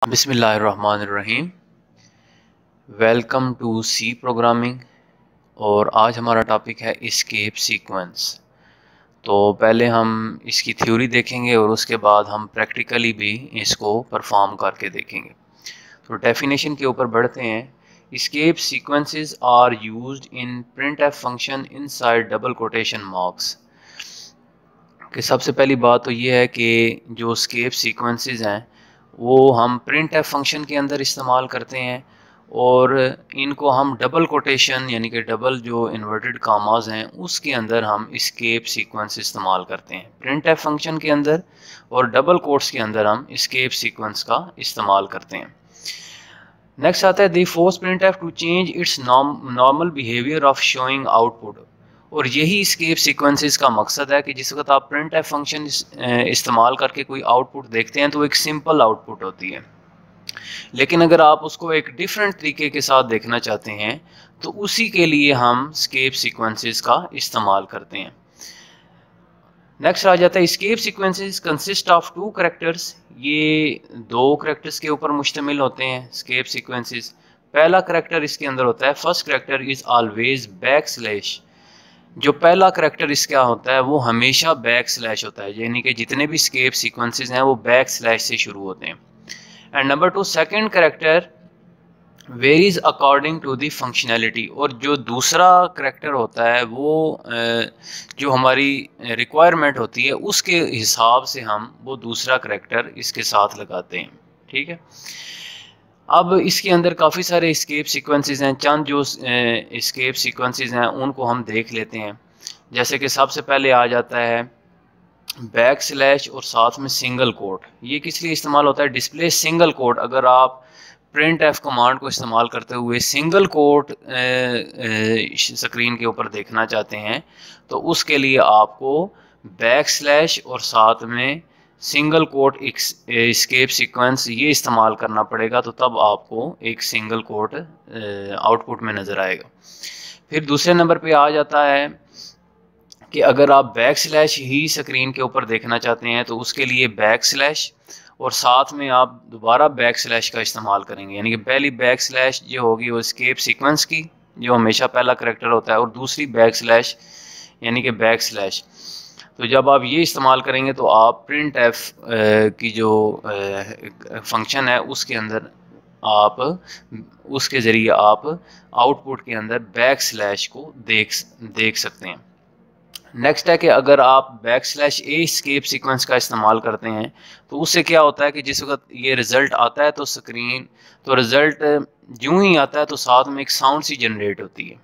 बिस्मिल्लाहिर्रहमानिर्रहीम। Welcome to C programming. और आज हमारा टॉपिक है एस्केप सीक्वेंस। तो पहले हम इसकी थ्योरी देखेंगे और उसके बाद हम प्रैक्टिकली भी इसको परफॉर्म करके देखेंगे। तो डेफिनेशन के ऊपर बढ़ते हैं। Escape sequences are used in printf function inside double quotation marks. कि सबसे पहली बात तो ये है कि जो एस्केप सीक्वेंसेस हैं वो हम प्रिंटफ फंक्शन के अंदर इस्तेमाल करते हैं और इनको हम डबल कोटेशन यानी कि डबल जो इन्वर्टेड कामाज हैं उसके अंदर हम एस्केप सीक्वेंस इस्तेमाल करते हैं प्रिंटफ फंक्शन के अंदर, और डबल कोट्स के अंदर हम एस्केप सीक्वेंस का इस्तेमाल करते हैं। नेक्स्ट आता है the force printf to change its normal behaviour of showing output. और यही एस्केप सीक्वेंसेस का मकसद है कि जिस वक्त आप प्रिंटफ फंक्शन इस्तेमाल करके कोई आउटपुट देखते हैं तो एक सिंपल आउटपुट होती है, लेकिन अगर आप उसको एक डिफरेंट तरीके के साथ देखना चाहते हैं तो उसी के लिए हम एस्केप सीक्वेंसेस का इस्तेमाल करते हैं। नेक्स्ट आ जाता है escape sequences consist of two characters. ये दो कैरेक्टर्स के ऊपर मुश्तमिल होते हैं एस्केप सीक्वेंसेस। पहला कैरेक्टर इसके अंदर होता है, first character is always back slash. जो पहला करैक्टर इसका होता है वो हमेशा बैक स्लैश होता है, यानी कि जितने भी एस्केप सीक्वेंसेस हैं वो बैक स्लैश से शुरू होते हैं। And number two, second character varies according to the functionality. और जो दूसरा करैक्टर होता है वो जो हमारी रिक्वायरमेंट होती है उसके हिसाब से हम वो दूसरा करैक्टर इसके साथ लगाते हैं। ठीक है, अब इसके अंदर काफ़ी सारे एस्केप सीक्वेंसेस हैं। चंद जो एस्केप सीक्वेंसेस हैं उनको हम देख लेते हैं। जैसे कि सबसे पहले आ जाता है बैक स्लैश और साथ में सिंगल कोट। ये किस लिए इस्तेमाल होता है? Display single quote. अगर आप प्रिंट एफ कमांड को इस्तेमाल करते हुए सिंगल कोट स्क्रीन के ऊपर देखना चाहते हैं तो उसके लिए आपको बैक स्लैश और साथ में सिंगल कोट एस्केप सीक्वेंस ये इस्तेमाल करना पड़ेगा, तो तब आपको एक सिंगल कोट आउटपुट में नज़र आएगा। फिर दूसरे नंबर पे आ जाता है कि अगर आप बैक स्लैश ही स्क्रीन के ऊपर देखना चाहते हैं तो उसके लिए बैक स्लैश और साथ में आप दोबारा बैक स्लैश का इस्तेमाल करेंगे, यानी कि पहली बैक स्लैश जो होगी वो एस्केप सीक्वेंस की जो हमेशा पहला करैक्टर होता है, और दूसरी बैक स्लैश यानी कि बैक स्लैश। तो जब आप ये इस्तेमाल करेंगे तो आप प्रिंट एफ की जो फंक्शन है उसके अंदर आप उसके ज़रिए आप आउटपुट के अंदर बैक स्लैश को देख सकते हैं। नेक्स्ट है कि अगर आप back slash A escape sequence का इस्तेमाल करते हैं तो उससे क्या होता है कि जिस वक्त ये रिज़ल्ट आता है तो रिज़ल्ट यूं ही आता है तो साथ में एक साउंड सी जनरेट होती है।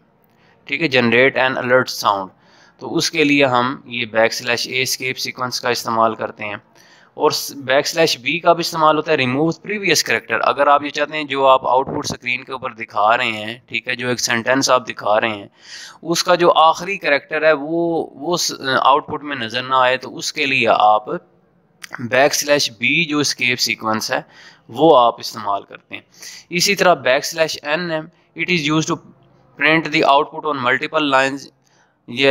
ठीक है, जनरेट एन अलर्ट साउंड। तो उसके लिए हम ये back slash A escape sequence का इस्तेमाल करते हैं। और बैक स्लैश बी का भी इस्तेमाल होता है रिमूव प्रीवियस करैक्टर। अगर आप ये चाहते हैं जो आप आउटपुट स्क्रीन के ऊपर दिखा रहे हैं, ठीक है, जो एक सेंटेंस आप दिखा रहे हैं उसका जो आखिरी करैक्टर है वो आउटपुट में नज़र ना आए, तो उसके लिए आप बैक स्लैश बी जो एस्केप सीक्वेंस है वो आप इस्तेमाल करते हैं। इसी तरह बैक स्लैश एन है, it is use to print the output on multiple lines. ये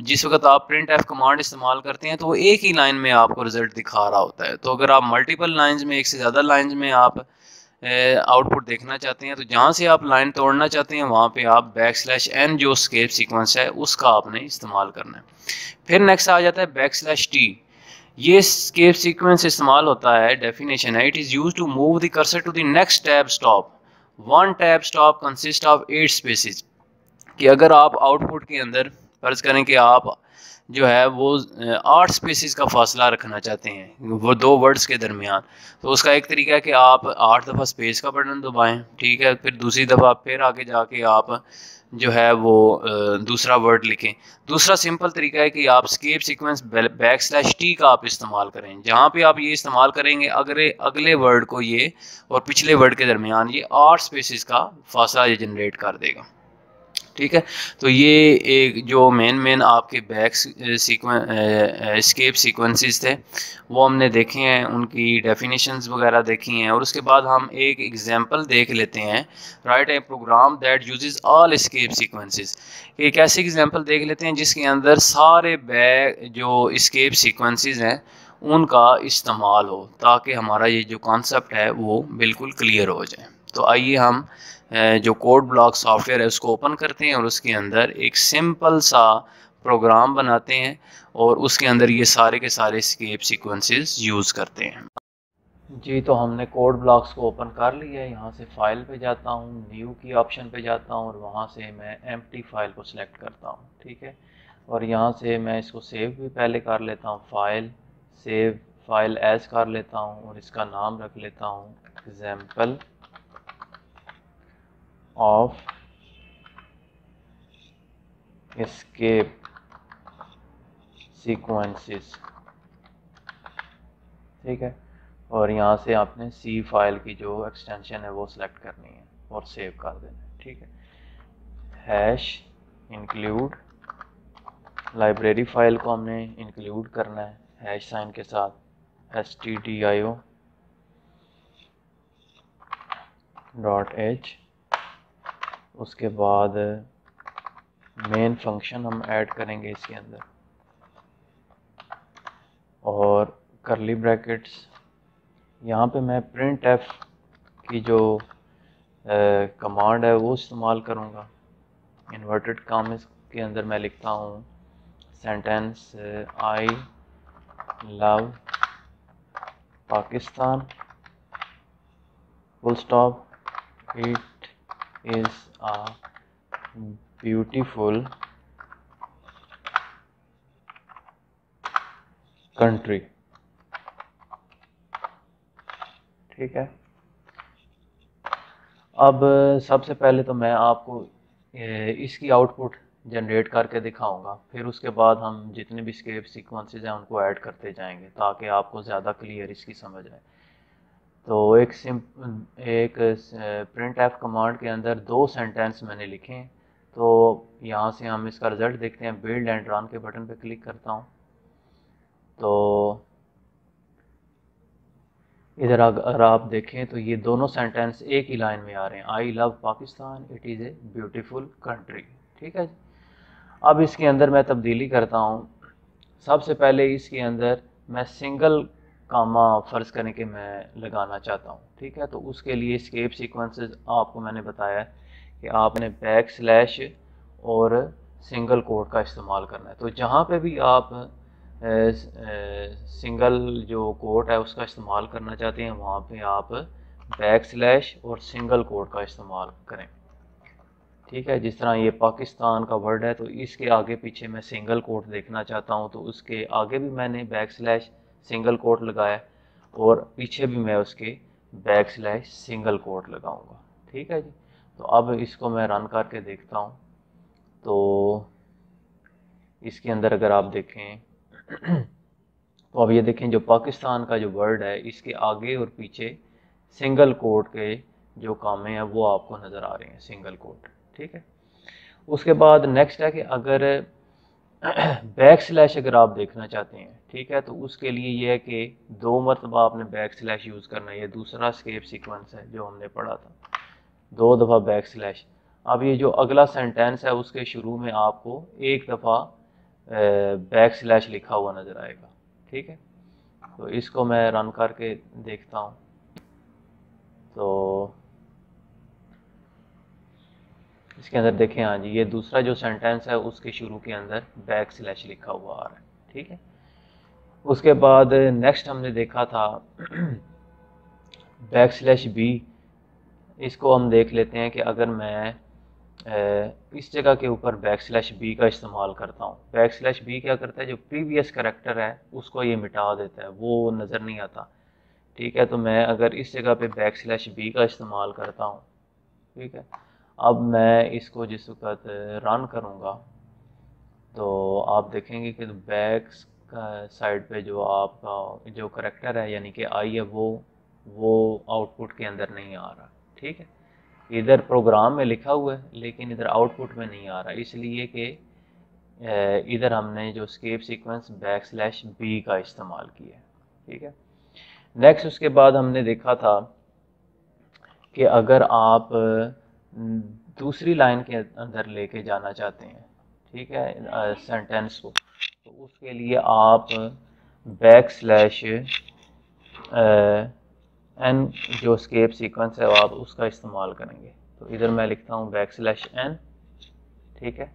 जिस वक्त आप प्रिंट एफ कमांड इस्तेमाल करते हैं तो वो एक ही लाइन में आपको रिजल्ट दिखा रहा होता है। तो अगर आप मल्टीपल लाइंस में, एक से ज़्यादा लाइंस में आप आउटपुट देखना चाहते हैं तो जहाँ से आप लाइन तोड़ना चाहते हैं वहाँ पे आप बैक स्लैश एन जो एस्केप सीक्वेंस है उसका आपने इस्तेमाल करना है। फिर नेक्स्ट आ जाता है बैक स्लैश टी। ये एस्केप सीक्वेंस इस्तेमाल होता है, डेफिनेशन है, it is use to move the cursor to the next tab stop. One tab stop consist of 8 spaces. कि अगर आप आउटपुट के अंदर फर्ज करें कि आप जो है वो 8 स्पेसिस का फासला रखना चाहते हैं वो दो वर्ड्स के दरमियान, तो उसका एक तरीका है कि आप 8 दफ़ा स्पेस का बटन दबाएं। ठीक है, फिर दूसरी दफ़ा फिर आगे जाके आप जो है वो दूसरा वर्ड लिखें। दूसरा सिंपल तरीका है कि आप escape sequence backslash T का आप इस्तेमाल करें। जहाँ पे आप ये इस्तेमाल करेंगे अगले वर्ड को ये और पिछले वर्ड के दरमियान ये 8 स्पेसिस का फासला ये जनरेट कर देगा। ठीक है, तो ये एक जो मेन आपके बैक एस्केप सीक्वेंसेस थे वो हमने देखे हैं, उनकी डेफिनेशंस वगैरह देखी हैं। और उसके बाद हम एक एग्जांपल देख लेते हैं, write a program that uses all escape sequences. एक ऐसे एग्जांपल देख लेते हैं जिसके अंदर सारे जो एस्केप सीक्वेंसेस हैं उनका इस्तेमाल हो, ताकि हमारा ये जो कॉन्सेप्ट है वो बिल्कुल क्लियर हो जाए। तो आइए हम जो कोड ब्लॉक सॉफ्टवेयर है उसको ओपन करते हैं और उसके अंदर एक सिंपल सा प्रोग्राम बनाते हैं और उसके अंदर ये सारे के सारे एस्केप सीक्वेंसेस यूज़ करते हैं। जी, तो हमने कोड ब्लॉक्स को ओपन कर लिया है। यहाँ से फाइल पे जाता हूँ, न्यू की ऑप्शन पे जाता हूँ और वहाँ से मैं एम्प्टी फाइल को सिलेक्ट करता हूँ, ठीक है। और यहाँ से मैं इसको सेव भी पहले कर लेता हूँ, फाइल सेव फाइल एज कर लेता हूँ और इसका नाम रख लेता हूँ एग्जाम्पल ऑफ एस्केप सीक्वेंसेस, ठीक है। और यहाँ से आपने सी फाइल की जो एक्सटेंशन है वो सिलेक्ट करनी है और सेव कर देना है, ठीक है। हैश इंक्लूड लाइब्रेरी फाइल को हमने इंक्लूड करना है हैश साइन के साथ stdio.h। उसके बाद मेन फंक्शन हम ऐड करेंगे इसके अंदर और करली ब्रैकेट्स। यहाँ पे मैं प्रिंट एफ की जो कमांड है वो इस्तेमाल करूँगा। इन्वर्टेड कॉमास के अंदर मैं लिखता हूँ sentence I love Pakistan full stop, it is a beautiful country, ठीक है। अब सबसे पहले तो मैं आपको इसकी आउटपुट जनरेट करके दिखाऊंगा, फिर उसके बाद हम जितने भी स्केप सीक्वेंसेस हैं उनको ऐड करते जाएंगे ताकि आपको ज़्यादा क्लियर इसकी समझ आए। तो एक प्रिंट एफ कमांड के अंदर 2 सेंटेंस मैंने लिखे हैं। तो यहाँ से हम इसका रिज़ल्ट देखते हैं। बिल्ड एंड रन के बटन पे क्लिक करता हूँ तो इधर अगर आप देखें तो ये दोनों सेंटेंस एक ही लाइन में आ रहे हैं, I love Pakistan, it is a beautiful country, ठीक है। अब इसके अंदर मैं तब्दीली करता हूँ। सबसे पहले इसके अंदर मैं सिंगल कामा फ़र्ज़ करें कि मैं लगाना चाहता हूँ, ठीक है। तो उसके लिए एस्केप सीक्वेंसेस आपको मैंने बताया कि आपने बैक स्लैश और सिंगल कोट का इस्तेमाल करना है। तो जहाँ पे भी आप सिंगल जो कोट है उसका इस्तेमाल करना चाहते हैं वहाँ पे आप बैक स्लैश और सिंगल कोट का इस्तेमाल करें, ठीक है। जिस तरह ये पाकिस्तान का वर्ड है तो इसके आगे पीछे मैं सिंगल कोट देखना चाहता हूँ तो उसके आगे भी मैंने बैक स्लैश सिंगल कोट लगाया और पीछे भी मैं उसके बैक स्लैश सिंगल कोट लगाऊंगा, ठीक है जी। तो अब इसको मैं रन करके देखता हूँ तो इसके अंदर अगर आप देखें तो अब ये देखें जो पाकिस्तान का जो वर्ड है इसके आगे और पीछे सिंगल कोट के जो कामे हैं वो आपको नज़र आ रहे हैं, सिंगल कोट, ठीक है। उसके बाद नेक्स्ट है कि अगर बैक स्लैश अगर आप देखना चाहते हैं, ठीक है, तो उसके लिए ये है कि 2 मरतबा आपने बैक स्लैश यूज़ करना है। ये दूसरा स्केप सीक्वेंस है जो हमने पढ़ा था, 2 दफ़ा बैक स्लैश। अब ये जो अगला सेंटेंस है उसके शुरू में आपको 1 दफ़ा बैक स्लैश लिखा हुआ नज़र आएगा, ठीक है। तो इसको मैं रन करके देखता हूँ तो इसके अंदर देखें, हाँ जी, ये दूसरा जो सेंटेंस है उसके शुरू के अंदर बैक स्लैश लिखा हुआ आ रहा है, ठीक है। उसके बाद नेक्स्ट हमने देखा था बैक स्लैश बी। इसको हम देख लेते हैं कि अगर मैं इस जगह के ऊपर बैक स्लैश बी का इस्तेमाल करता हूँ। बैक स्लैश बी क्या करता है, जो प्रीवियस करैक्टर है उसको ये मिटा देता है, वो नज़र नहीं आता, ठीक है। तो मैं अगर इस जगह पे बैक स्लैश बी का इस्तेमाल करता हूँ, ठीक है, अब मैं इसको जिस वक्त रन करूँगा तो आप देखेंगे कि बैक साइड पे जो आपका जो करैक्टर है यानी कि आई है वो आउटपुट के अंदर नहीं आ रहा, ठीक है। इधर प्रोग्राम में लिखा हुआ है लेकिन इधर आउटपुट में नहीं आ रहा, इसलिए कि इधर हमने जो escape sequence backslash b का इस्तेमाल किया, ठीक है। नेक्स्ट उसके बाद हमने देखा था कि अगर आप दूसरी लाइन के अंदर लेके जाना चाहते हैं, ठीक है, सेंटेंस को, तो उसके लिए आप बैक स्लैश एन जो स्केप सीक्वेंस है आप उसका इस्तेमाल करेंगे। तो इधर मैं लिखता हूँ बैक स्लैश एन, ठीक है।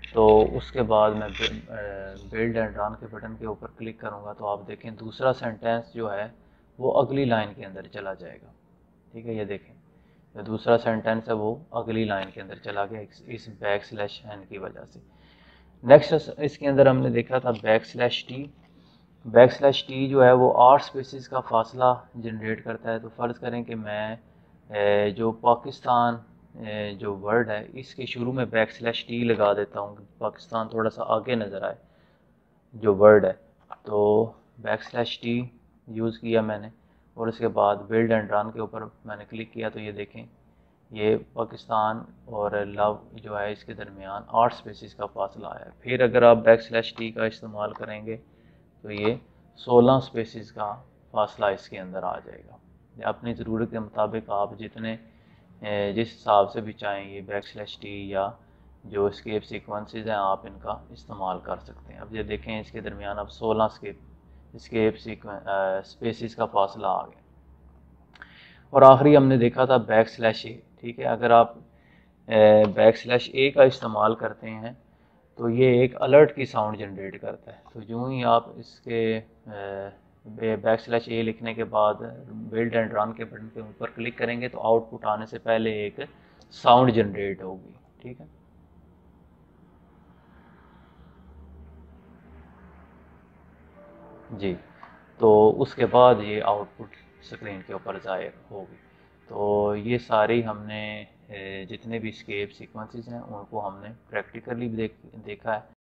तो उसके बाद मैं बिल्ड एंड रन के बटन के ऊपर क्लिक करूँगा तो आप देखें दूसरा सेंटेंस जो है वो अगली लाइन के अंदर चला जाएगा, ठीक है। ये देखें जो दूसरा सेंटेंस है वो अगली लाइन के अंदर चला गया इस बैक स्लैश एन की वजह से। नेक्स्ट इसके अंदर हमने देखा था back slash T. Back slash T जो है वो 8 स्पेसिस का फासला जनरेट करता है। तो फ़र्ज़ करें कि मैं जो पाकिस्तान जो वर्ड है इसके शुरू में बैक स्लैश टी लगा देता हूँ, पाकिस्तान थोड़ा सा आगे नज़र आए जो वर्ड है। तो बैक स्लैश टी यूज़ किया मैंने और उसके बाद बिल्ड एंड रन के ऊपर मैंने क्लिक किया तो ये देखें ये पाकिस्तान और लव जो है इसके दरमियान 8 स्पेसिस का फासला है। फिर अगर आप बैक स्लैश टी का इस्तेमाल करेंगे तो ये 16 स्पेसिस का फासला इसके अंदर आ जाएगा। अपनी ज़रूरत के मुताबिक आप जिस हिसाब से भी चाहें ये बैक स्लैश टी या जो स्केप सीक्वेंसेस हैं आप इनका इस्तेमाल कर सकते हैं। अब ये देखें इसके दरमियान अब 16 स्केप स्पेसिस का फासला आ गया। और आखिरी हमने देखा था बैक स्लैश ए, ठीक है। अगर आप बैक स्लैश ए का इस्तेमाल करते हैं तो ये एक अलर्ट की साउंड जनरेट करता है। तो यूँ ही आप इसके बैक स्लैश ए लिखने के बाद बिल्ड एंड रन के बटन के ऊपर क्लिक करेंगे तो आउटपुट आने से पहले एक साउंड जनरेट होगी, ठीक है। जी, तो उसके बाद ये आउटपुट स्क्रीन के ऊपर ज़ाहिर होगी। तो ये सारी हमने जितने भी स्केप सीक्वेंसेस हैं उनको हमने प्रैक्टिकली देखा है।